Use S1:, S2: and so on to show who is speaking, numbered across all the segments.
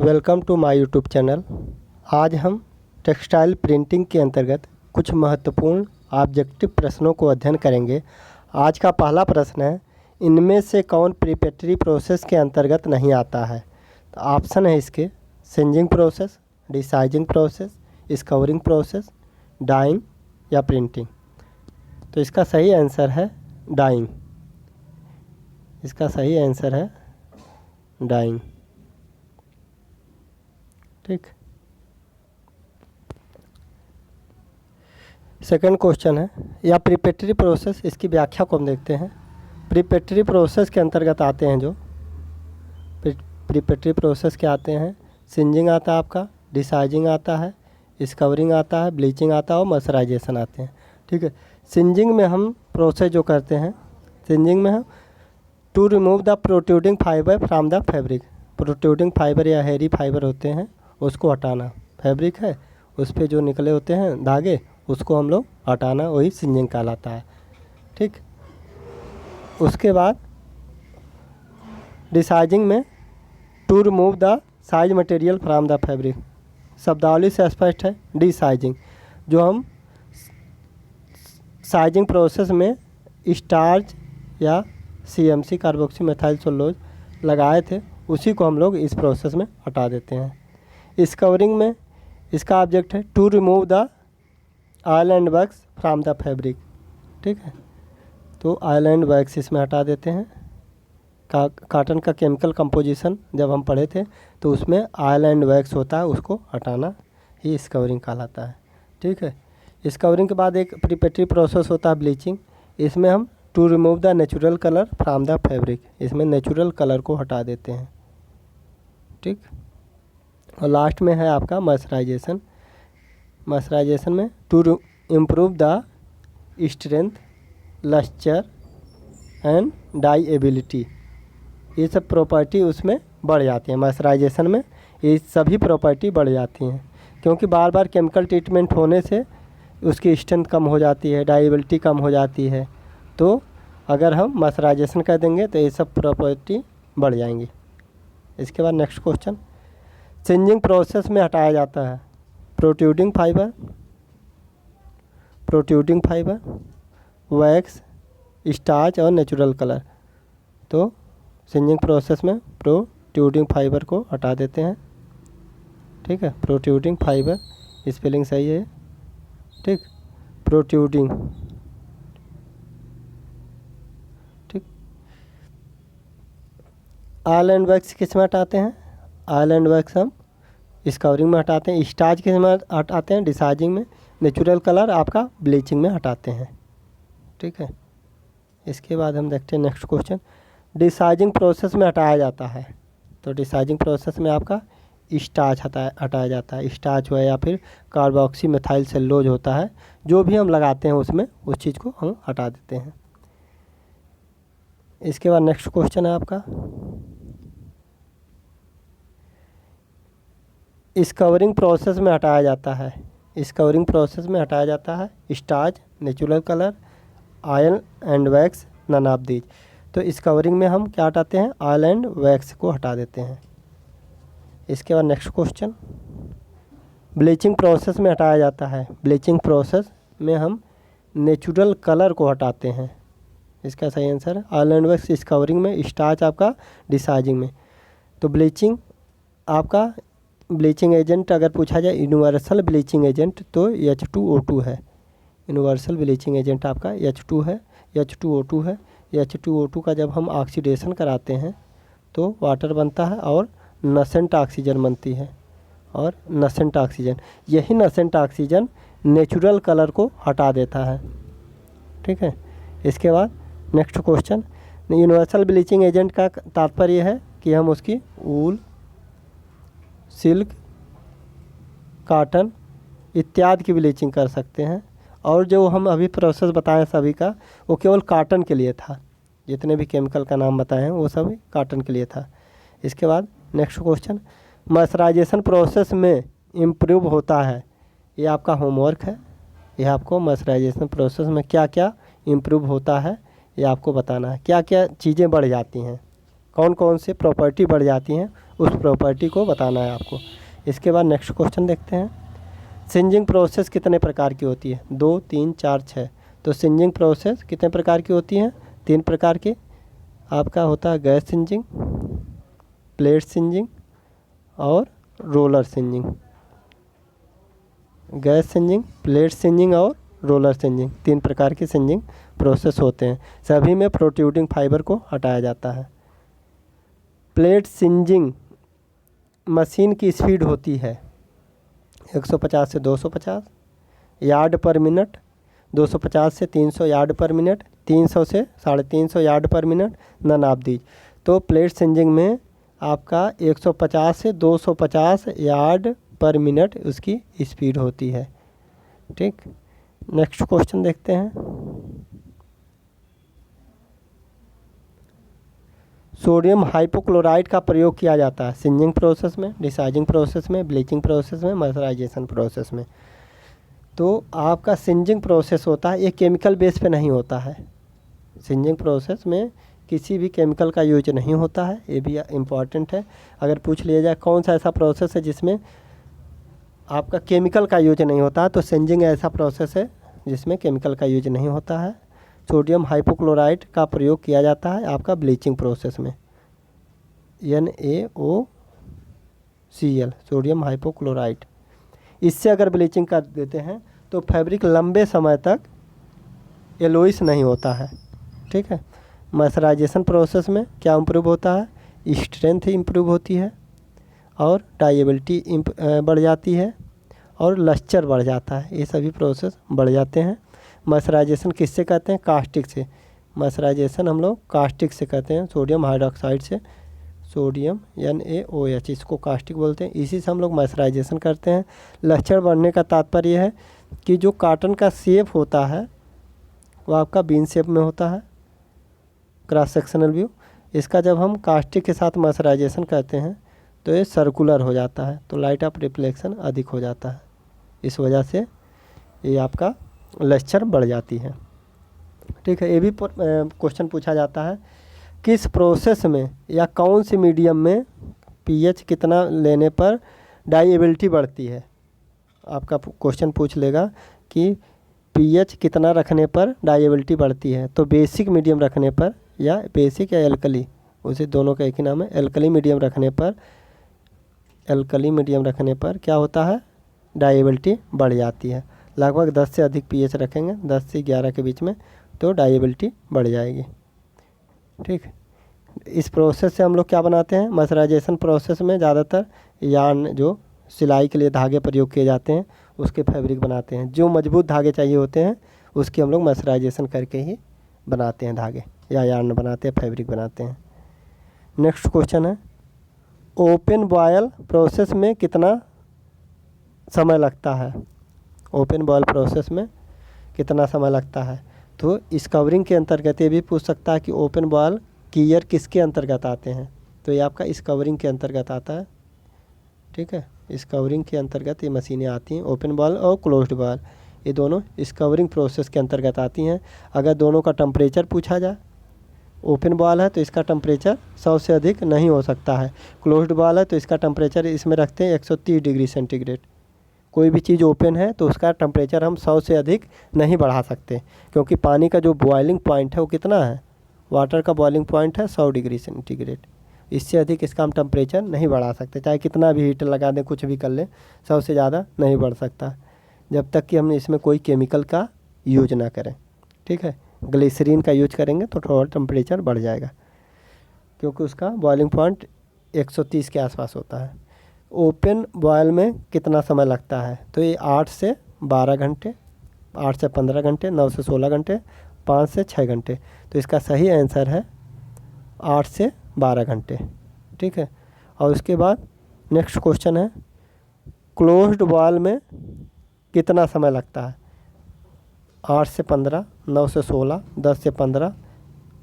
S1: Welcome to my YouTube channel. आज हम textile printing के अंतर्गत कुछ महत्वपूर्ण ऑब्जेक्टिव प्रश्नों को अध्ययन करेंगे। आज का पहला प्रश्न है, इनमें से कौन प्रिपरेटरी प्रोसेस के अंतर्गत नहीं आता है। तो ऑप्शन है इसके singeing process, desizing process, scouring process, dyeing या प्रिंटिंग। तो इसका सही आंसर है डाइंग। इसका सही आंसर है डाइंग। ठीक। सेकंड क्वेश्चन है, या प्रिपरेटरी प्रोसेस, इसकी व्याख्या को हम देखते हैं। प्रिपरेटरी प्रोसेस के अंतर्गत आते हैं जो प्रिपरेटरी प्रोसेस के आते हैं, सिंजिंग आता है आपका, डिसाइजिंग आता है, स्कवरिंग आता है, ब्लीचिंग आता है और मॉइस्चराइजेशन आते हैं। ठीक है। सिंजिंग में हम प्रोसेस जो करते हैं, सिंजिंग में हम to remove the protruding fibre from the fabric. Protruding fibre या हेरी फाइबर होते हैं, उसको हटाना। फैब्रिक है, उस पर जो निकले होते हैं धागे, उसको हम लोग हटाना, वही सिंजिंग कहलाता है। ठीक। उसके बाद डिसाइजिंग में to remove the size material from the fabric. शब्दावली से स्पष्ट है डिसाइजिंग। जो हम साइजिंग प्रोसेस में स्टार्च या CMC कार्बोक्सी मेथाइल सेलुलोज लगाए थे, उसी को हम लोग इस प्रोसेस में हटा देते हैं। स्कवरिंग में इसका ऑब्जेक्ट है to remove the oil and wax from the fabric. ठीक है। तो ऑयल एंड वैक्स इसमें हटा देते हैं। कॉटन का केमिकल कंपोजिशन जब हम पढ़े थे तो उसमें ऑयल एंड वैक्स होता है, उसको हटाना ही स्कवरिंग कहलाता है। ठीक है। स्कवरिंग के बाद एक प्रिपरेटरी प्रोसेस होता है ब्लीचिंग। इसमें हम to remove the natural colour from the fabric, इसमें नेचुरल कलर को हटा देते हैं। ठीक। और लास्ट में है आपका मॉइस्चराइजेशन। मॉइस्चराइजेशन में to improve the strength, lustre and dyeability, ये सब प्रॉपर्टी उसमें बढ़ जाती है। मॉइस्चराइजेशन में ये सभी प्रॉपर्टी बढ़ जाती हैं, क्योंकि बार बार केमिकल ट्रीटमेंट होने से उसकी स्ट्रेंथ कम हो जाती है, डाइएबिलिटी कम हो जाती है। तो अगर हम मॉइस्चराइजेशन कर देंगे तो ये सब प्रॉपर्टी बढ़ जाएंगी। इसके बाद नेक्स्ट क्वेश्चन, सिंजिंग प्रोसेस में हटाया जाता है प्रोट्रूडिंग फाइबर, वैक्स, स्टार्च और नेचुरल कलर। तो सिंजिंग प्रोसेस में प्रोट्रूडिंग फाइबर को हटा देते हैं। ठीक है। प्रोट्रूडिंग फाइबर, स्पेलिंग सही है। ठीक। प्रोट्रूडिंग। ठीक। ऑयल एंड वैक्स किस में हटाते हैं? ऑयल एंड वैक्स हम स्कवरिंग में हटाते हैं। स्टार्च किस में हटाते हैं? डिसाइजिंग में। नेचुरल कलर आपका ब्लीचिंग में हटाते हैं। ठीक है। इसके बाद हम देखते हैं नेक्स्ट क्वेश्चन, डिसाइजिंग प्रोसेस में हटाया जाता है। तो डिसाइजिंग प्रोसेस में आपका स्टार्च हटाया जाता है। स्टार्च हुआ या फिर कार्बोक्सी मेथाइल सेलुलोज होता है, जो भी हम लगाते हैं उसमें, उस चीज़ को हम हटा देते हैं। इसके बाद नेक्स्ट क्वेश्चन है आपका, स्कवरिंग प्रोसेस में हटाया जाता है। स्कवरिंग प्रोसेस में हटाया जाता है starch, natural colour, oil and wax, none of these. तो स्कवरिंग में हम क्या हटाते हैं? ऑयल एंड वैक्स को हटा देते हैं। इसके बाद नेक्स्ट क्वेश्चन, ब्लीचिंग प्रोसेस में हटाया जाता है। ब्लीचिंग प्रोसेस में हम नेचुरल कलर को हटाते हैं। इसका सही आंसर है ऑयल एंड वैक्स स्कवरिंग में, स्टार्च आपका डिसाइजिंग में। तो ब्लीचिंग आपका ब्लीचिंग एजेंट अगर पूछा जाए यूनिवर्सल ब्लीचिंग एजेंट तो H2O2 है। यूनिवर्सल ब्लीचिंग एजेंट आपका H2 है, H2O2 है। H2O2 का जब हम ऑक्सीडेशन कराते हैं तो वाटर बनता है और नसेंट ऑक्सीजन बनती है। और नसेंट ऑक्सीजन, यही नसेंट ऑक्सीजन नेचुरल कलर को हटा देता है। ठीक है। इसके बाद next question, universal bleaching agent का तात्पर्य है कि हम उसकी वूल, सिल्क, कॉटन इत्यादि की ब्लीचिंग कर सकते हैं। और जो हम अभी प्रोसेस बताएं सभी का, वो केवल कॉटन के लिए था। जितने भी केमिकल का नाम बताए हैं वो सभी कॉटन के लिए था। इसके बाद नेक्स्ट क्वेश्चन, मॉइस्चराइजेशन प्रोसेस में इम्प्रूव होता है। ये आपका होमवर्क है। ये आपको मॉइस्चराइजेशन प्रोसेस में क्या क्या इम्प्रूव होता है ये आपको बताना है। क्या क्या चीज़ें बढ़ जाती हैं, कौन कौन से प्रॉपर्टी बढ़ जाती हैं, उस प्रॉपर्टी को बताना है आपको। इसके बाद नेक्स्ट क्वेश्चन देखते हैं। सिंजिंग प्रोसेस कितने प्रकार की होती है? 2, 3, 4, 6। तो सिंजिंग प्रोसेस कितने प्रकार की होती हैं? 3 प्रकार की। आपका होता है गैस सिंजिंग, प्लेट सिंजिंग और रोलर सिंजिंग। गैस सिंजिंग, प्लेट सिंजिंग और रोलर सिंजिंग, 3 प्रकार की सिंजिंग प्रोसेस होते हैं। सभी में प्रोट्रूडिंग फाइबर को हटाया जाता है। प्लेट सिंजिंग मशीन की स्पीड होती है 150 से 250 यार्ड पर मिनट, 250 से 300 यार्ड पर मिनट, 300 से 350 यार्ड पर मिनट ननाब्दीज। तो प्लेट सिंजिंग में आपका 150 से 250 यार्ड पर मिनट उसकी स्पीड होती है। ठीक, नेक्स्ट क्वेश्चन देखते हैं। सोडियम हाइपोक्लोराइड का प्रयोग किया जाता है सिंजिंग प्रोसेस में, डिसाइजिंग प्रोसेस में, ब्लीचिंग प्रोसेस में, मर्सराइजेशन प्रोसेस में। तो आपका सिंजिंग प्रोसेस होता है, ये केमिकल बेस पे नहीं होता है। सिंजिंग प्रोसेस में किसी भी केमिकल का यूज नहीं होता है, ये भी इम्पॉर्टेंट है। अगर पूछ लिया जाए कौन सा ऐसा प्रोसेस है जिसमें आपका केमिकल का यूज नहीं होता है, तो सिंजिंग ऐसा प्रोसेस है जिसमें केमिकल का यूज नहीं होता है। सोडियम हाइपोक्लोराइड का प्रयोग किया जाता है आपका ब्लीचिंग प्रोसेस में, NaOCl, सोडियम हाइपोक्लोराइड। इससे अगर ब्लीचिंग कर देते हैं तो फैब्रिक लंबे समय तक येलोइश नहीं होता है। ठीक है। मर्सराइजेशन प्रोसेस में क्या इम्प्रूव होता है? स्ट्रेंथ इम्प्रूव होती है और डाइएबिलिटी बढ़ जाती है और लस्चर बढ़ जाता है। ये सभी प्रोसेस बढ़ जाते हैं। मर्सराइजेशन किससे कहते हैं? कास्टिक से। मर्सराइजेशन हम लोग कास्टिक से कहते हैं, सोडियम हाइड्रोक्साइड से, सोडियम NaOH, इसको कास्टिक बोलते हैं। इसी से हम लोग मर्सराइजेशन करते हैं। लस्चर बढ़ने का तात्पर्य है कि जो कॉटन का शेप होता है वो आपका बीन शेप में होता है, क्रॉस सेक्शनल व्यू। इसका जब हम कास्टिक के साथ मर्सराइजेशन करते हैं तो ये सर्कुलर हो जाता है, तो लाइट ऑफ रिफ्लेक्शन अधिक हो जाता है। इस वजह से ये आपका लस्चर बढ़ जाती है। ठीक है। ये भी क्वेश्चन पूछा जाता है, किस प्रोसेस में या कौन सी मीडियम में pH कितना लेने पर डाइएबिलिटी बढ़ती है? आपका क्वेश्चन पूछ लेगा कि pH कितना रखने पर डाइएबिलिटी बढ़ती है। तो बेसिक मीडियम रखने पर, या बेसिक या एल्कली, उसे दोनों का एक ही नाम है। एल्कली मीडियम रखने पर क्या होता है? डाइएबिलिटी बढ़ जाती है। लगभग 10 से अधिक pH रखेंगे, 10 से 11 के बीच में, तो डाइएबिलिटी बढ़ जाएगी। ठीक। इस प्रोसेस से हम लोग क्या बनाते हैं? मर्सराइजेशन प्रोसेस में ज़्यादातर यार्न, जो सिलाई के लिए धागे प्रयोग किए जाते हैं, उसके फैब्रिक बनाते हैं। जो मजबूत धागे चाहिए होते हैं उसकी हम लोग मर्सराइजेशन करके ही बनाते हैं धागे, या यार्न बनाते हैं, फैब्रिक बनाते हैं। नेक्स्ट क्वेश्चन है, ओपन बॉयल प्रोसेस में कितना समय लगता है? ओपन बॉयल प्रोसेस में कितना समय लगता है? तो इस कवरिंग के अंतर्गत ये भी पूछ सकता है कि ओपन बॉयल की ईयर किसके अंतर्गत आते हैं? तो ये आपका इस कवरिंग के अंतर्गत आता है। ठीक है। इस कवरिंग के अंतर्गत ये मशीनें आती हैं, ओपन बॉयल और क्लोज्ड बॉयल, ये दोनों इस कवरिंग प्रोसेस के अंतर्गत आती हैं। अगर दोनों का टेम्परेचर पूछा जाए, ओपन बॉल है तो इसका टेम्परेचर 100 से अधिक नहीं हो सकता है। क्लोज्ड बॉल है तो इसका टेम्परेचर इसमें रखते हैं 130 डिग्री सेंटीग्रेड। कोई भी चीज़ ओपन है तो उसका टेम्परेचर हम 100 से अधिक नहीं बढ़ा सकते, क्योंकि पानी का जो बॉइलिंग पॉइंट है वो कितना है? वाटर का बॉइलिंग पॉइंट है 100 डिग्री सेंटीग्रेड। इससे अधिक इसका हम टेम्परेचर नहीं बढ़ा सकते, चाहे कितना भी हीटर लगा दें, कुछ भी कर लें, 100 से ज़्यादा नहीं बढ़ सकता, जब तक कि हम इसमें कोई केमिकल का यूज ना करें। ठीक है। ग्लिसरीन का यूज करेंगे तो थोड़ा टेम्परेचर बढ़ जाएगा, क्योंकि उसका बॉइलिंग पॉइंट 130 के आसपास होता है। ओपन बॉयल में कितना समय लगता है? तो ये 8 से 12 घंटे, 8 से 15 घंटे, 9 से 16 घंटे, 5 से 6 घंटे। तो इसका सही आंसर है 8 से 12 घंटे। ठीक है। और उसके बाद नेक्स्ट क्वेश्चन है, क्लोज्ड बॉयल में कितना समय लगता है? 8 से 15, 9 से 16, 10 से 15,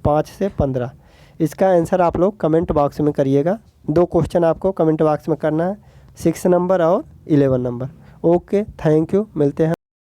S1: 5 से 15। इसका आंसर आप लोग कमेंट बॉक्स में करिएगा। 2 क्वेश्चन आपको कमेंट बॉक्स में करना है, 6 नंबर और 11 नंबर। ओके, थैंक यू, मिलते हैं।